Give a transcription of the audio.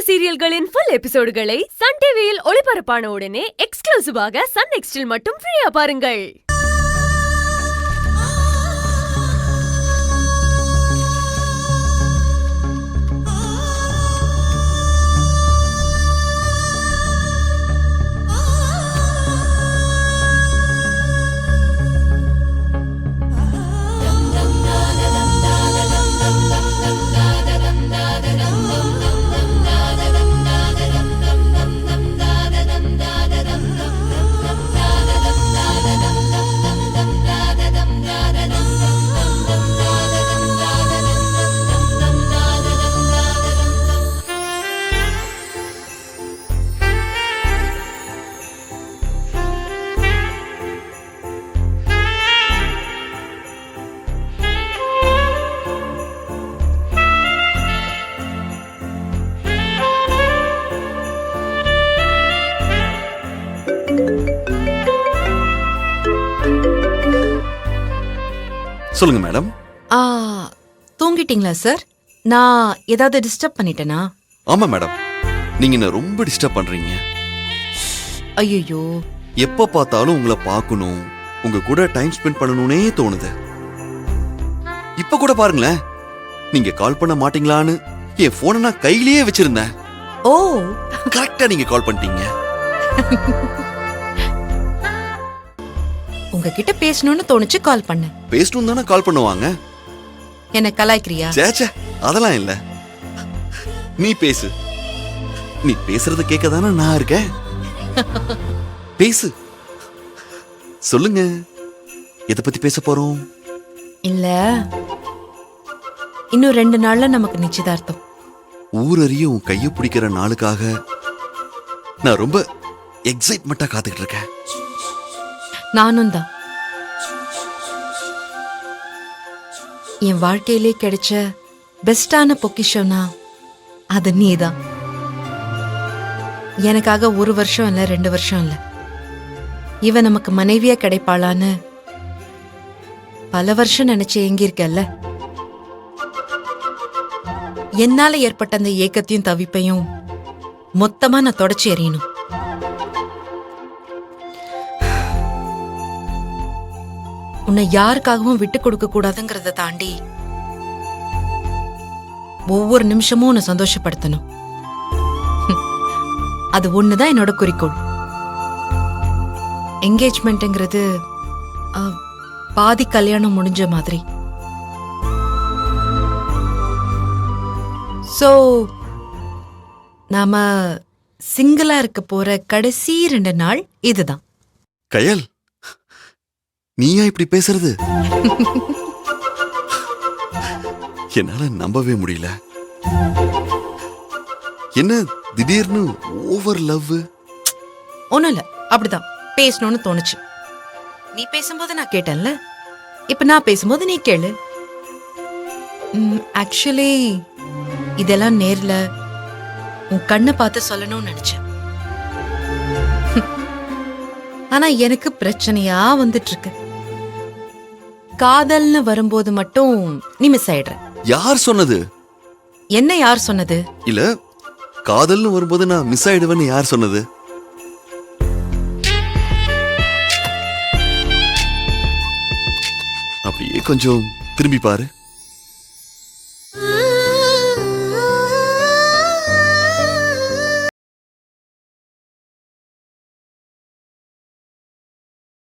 சீரியல்களின் full எபிசோடுகளை Sun டிவியில் ஒளிபரப்பான உடனே எக்ஸ்க்ளூசிவாக சன் நெக்ஸ்டில் மட்டும் ஃப்ரீயா பாருங்கள். சொல்லுங்க மேடம். தூங்கிட்டீங்களா சார்? நான் ஏதாவது டிஸ்டர்ப் பண்ணிட்டேனா? ஆமா மேடம், நீங்க என்ன ரொம்ப டிஸ்டர்ப் பண்றீங்க. ஐயோ, எப்ப பார்த்தாலும் உங்களை பார்க்கணும், உங்க கூட டைம் ஸ்பெண்ட் பண்ணணும்னே தோணுது. இப்ப கூட பாருங்களேன், நீங்க கால் பண்ண மாட்டீங்களான்னு என் போனை நான் கையிலேயே வச்சிருந்தேன். ஓ, கரெக்டா நீங்க கால் பண்ணிட்டீங்க. உங்ககிட்ட பேசணும்னு தோணுச்சு, கால் பண்ணேன். பேசணும் தானே கால் பண்ணுவாங்க. என்ன கலாய்க்கிறியா? சேச்சே, அதெல்லாம் இல்ல. நீ பேசு. நீ பேசுறத கேட்க தானே நான் இருக்கேன். பேசு, சொல்லுங்க. எதை பத்தி பேச போறோம்? இல்ல, இன்னும் 2 நாள்ல நமக்கு நிச்சயதார்த்தம். ஊரறிய உன் கைய பிடிக்கிற நாளுக்காக நான் ரொம்ப எக்ஸைட்மெண்டா காத்துக்கிட்டு இருக்கேன். நானும் தான். என் வாழ்க்கையிலே கிடைச்ச பெஸ்டான பொக்கிஷம்னா அது நீதான். எனக்காக 1 வருஷம் இல்ல, 2 வருஷம் இல்ல, இவ நமக்கு மனைவியா கிடைப்பாளான்னு பல வருஷம் நினைச்சு ஏங்கியிருக்கல்ல. என்னால ஏற்பட்ட அந்த ஏக்கத்தையும் தவிப்பையும் மொத்தமா நான் தொடச்சு எறியணும். உன்னை யாருக்காகவும் விட்டு கொடுக்க கூடாதுங்கிறத தாண்டி ஒவ்வொரு நிமிஷமும் உன்னை சந்தோஷப்படுத்தணும். அது ஒண்ணுதான் என்னோட குறிக்கோள். என்கேஜ்மெண்ட்ங்கிறது பாதி கல்யாணம் முடிஞ்ச மாதிரி. சோ நாம சிங்கிளா இருக்க போற கடைசி 2 நாள் இதுதான். கயல், நீயா இப்படி பேசுறது? என்னால நம்பவே முடியல. என்ன திடீர்னு ஓவர் லவ்? ஒண்ணும் இல்ல, அப்படிதான் பேசணும்னு தோணுச்சு. நீ பேசும்போது நான் கேட்டேன்ல, இப்ப நான் பேசும்போது நீ கேளு. ஆக்சுவலி இதெல்லாம் நேர்ல உன் கண்ணை பார்த்து சொல்லணும்னு நினைச்சேன். ஆனா எனக்கு பிரச்சனையா வந்துட்டு இருக்கு. காதல்னு வரும்போது மட்டும் நீ மிஸ் ஆயிடுற. யார் சொன்னது? என்ன யார் சொன்னது? இல்ல, காதல்னு வரும்போது நான் மிஸ் ஆயிடுவேன்னு யார் சொன்னது? அப்படியே கொஞ்சம் திரும்பி பாரு.